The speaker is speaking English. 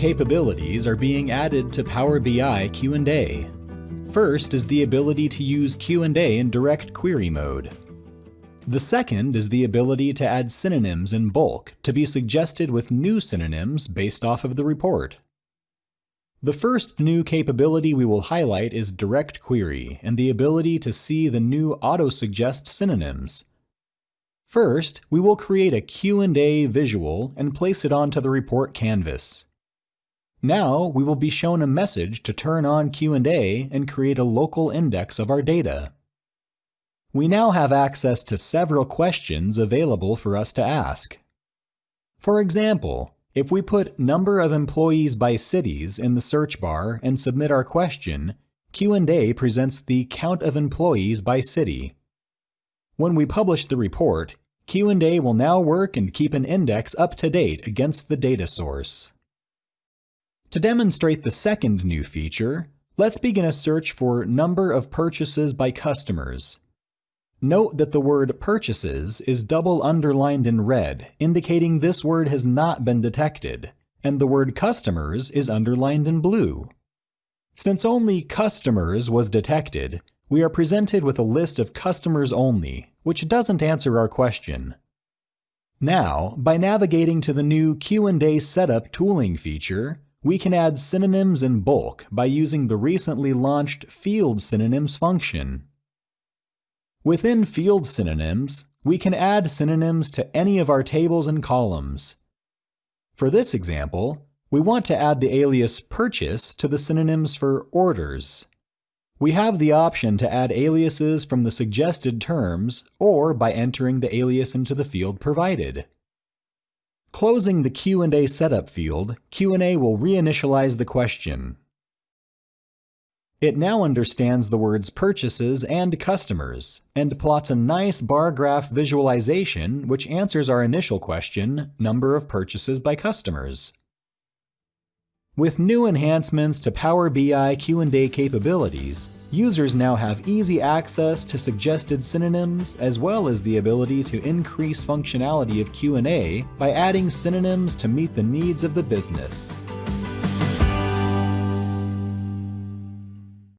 capabilities are being added to Power BI Q&A. First is the ability to use Q&A in DirectQuery mode. The second is the ability to add synonyms in bulk to be suggested with new synonyms based off of the report. The first new capability we will highlight is DirectQuery and the ability to see the new auto-suggest synonyms. First, we will create a Q&A visual and place it onto the report canvas. Now, we will be shown a message to turn on Q&A and create a local index of our data. We now have access to several questions available for us to ask. For example, if we put number of employees by cities in the search bar and submit our question, Q&A presents the count of employees by city. When we publish the report, Q&A will now work and keep an index up to date against the data source. To demonstrate the second new feature, let's begin a search for number of purchases by customers. Note that the word purchases is double underlined in red, indicating this word has not been detected, and the word customers is underlined in blue. Since only customers was detected, we are presented with a list of customers only, which doesn't answer our question. Now, by navigating to the new Q&A setup tooling feature, we can add synonyms in bulk by using the recently launched Field Synonyms function. Within Field Synonyms, we can add synonyms to any of our tables and columns. For this example, we want to add the alias purchase to the synonyms for orders. We have the option to add aliases from the suggested terms or by entering the alias into the field provided. Closing the Q&A setup field, Q&A will reinitialize the question. It now understands the words purchases and customers, and plots a nice bar graph visualization which answers our initial question, number of purchases by customers. With new enhancements to Power BI Q&A capabilities, users now have easy access to suggested synonyms as well as the ability to increase functionality of Q&A by adding synonyms to meet the needs of the business.